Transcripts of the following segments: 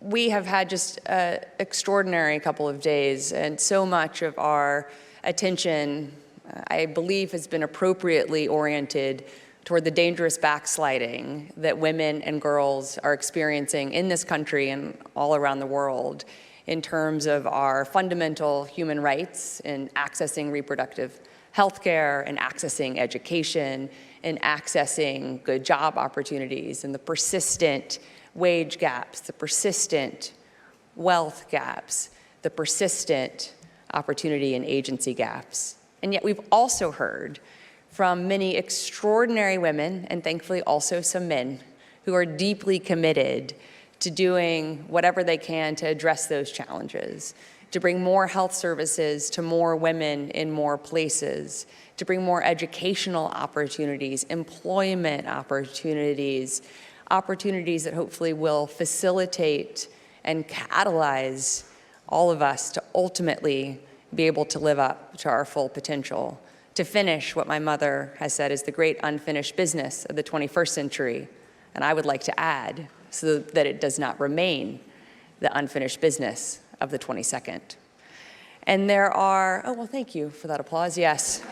we have had just an extraordinary couple of days, and so much of our attention, I believe, has been appropriately oriented toward the dangerous backsliding that women and girls are experiencing in this country and all around the world in terms of our fundamental human rights in accessing reproductive health care and accessing education and accessing good job opportunities, and the persistent wage gaps, the persistent wealth gaps, the persistent opportunity and agency gaps. And yet we've also heard from many extraordinary women, and thankfully also some men, who are deeply committed to doing whatever they can to address those challenges, to bring more health services to more women in more places, to bring more educational opportunities, employment opportunities, opportunities that hopefully will facilitate and catalyze all of us to ultimately be able to live up to our full potential, to finish what my mother has said is the great unfinished business of the 21st century, and I would like to add, so that it does not remain the unfinished business of the 22nd. And there are, oh, well, thank you for that applause, yes.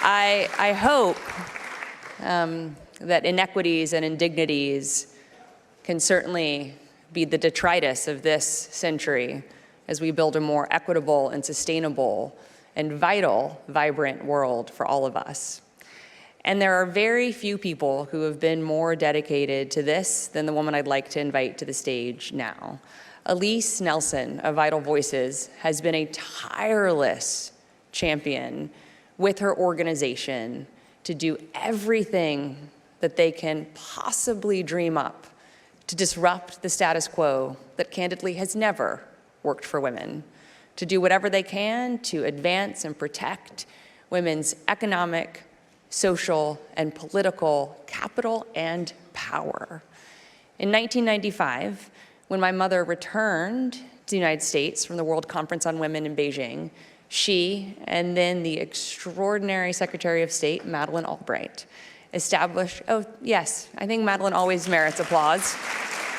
I hope that inequities and indignities can certainly be the detritus of this century as we build a more equitable and sustainable and vital, vibrant world for all of us. And there are very few people who have been more dedicated to this than the woman I'd like to invite to the stage now. Elise Nelson of Vital Voices has been a tireless champion with her organization to do everything that they can possibly dream up to disrupt the status quo that candidly has never worked for women, to do whatever they can to advance and protect women's economic, social, and political capital and power. In 1995, when my mother returned to the United States from the World Conference on Women in Beijing, she and then the extraordinary Secretary of State, Madeleine Albright, established, oh yes, I think Madeleine always merits applause.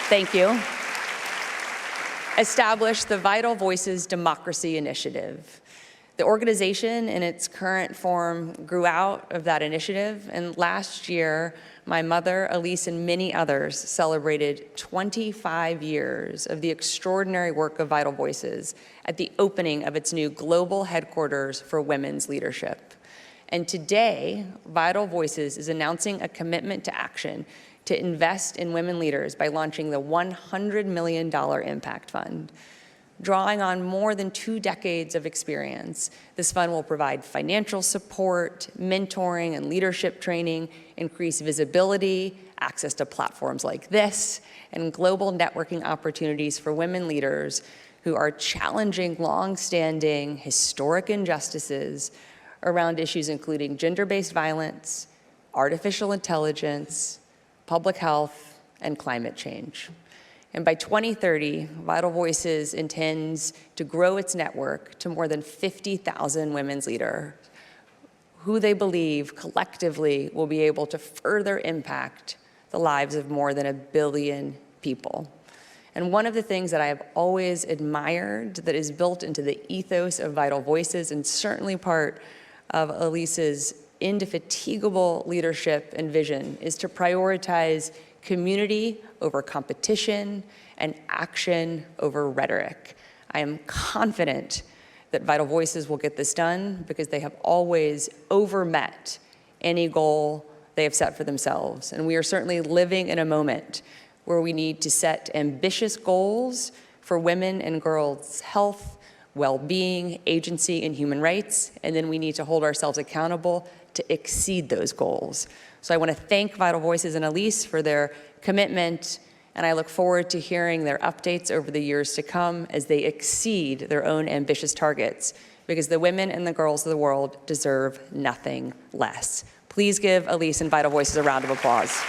Thank you. Established the Vital Voices Democracy Initiative. The organization in its current form grew out of that initiative, and last year, my mother, Elise, and many others celebrated 25 years of the extraordinary work of Vital Voices at the opening of its new global headquarters for women's leadership. And today, Vital Voices is announcing a commitment to action to invest in women leaders by launching the $100 million Impact Fund. Drawing on more than 2 decades of experience, this fund will provide financial support, mentoring and leadership training, increase visibility, access to platforms like this, and global networking opportunities for women leaders who are challenging long-standing historic injustices around issues including gender-based violence, artificial intelligence, public health, and climate change. And by 2030, Vital Voices intends to grow its network to more than 50,000 women's leaders, who they believe collectively will be able to further impact the lives of more than 1 billion people. And one of the things that I have always admired that is built into the ethos of Vital Voices, and certainly part of Elise's indefatigable leadership and vision, is to prioritize community over competition and action over rhetoric. I am confident that Vital Voices will get this done because they have always overmet any goal they have set for themselves. And we are certainly living in a moment where we need to set ambitious goals for women and girls' health, well-being, agency, and human rights, and then we need to hold ourselves accountable to exceed those goals. So I want to thank Vital Voices and Elise for their commitment, and I look forward to hearing their updates over the years to come as they exceed their own ambitious targets, because the women and the girls of the world deserve nothing less. Please give Elise and Vital Voices a round of applause.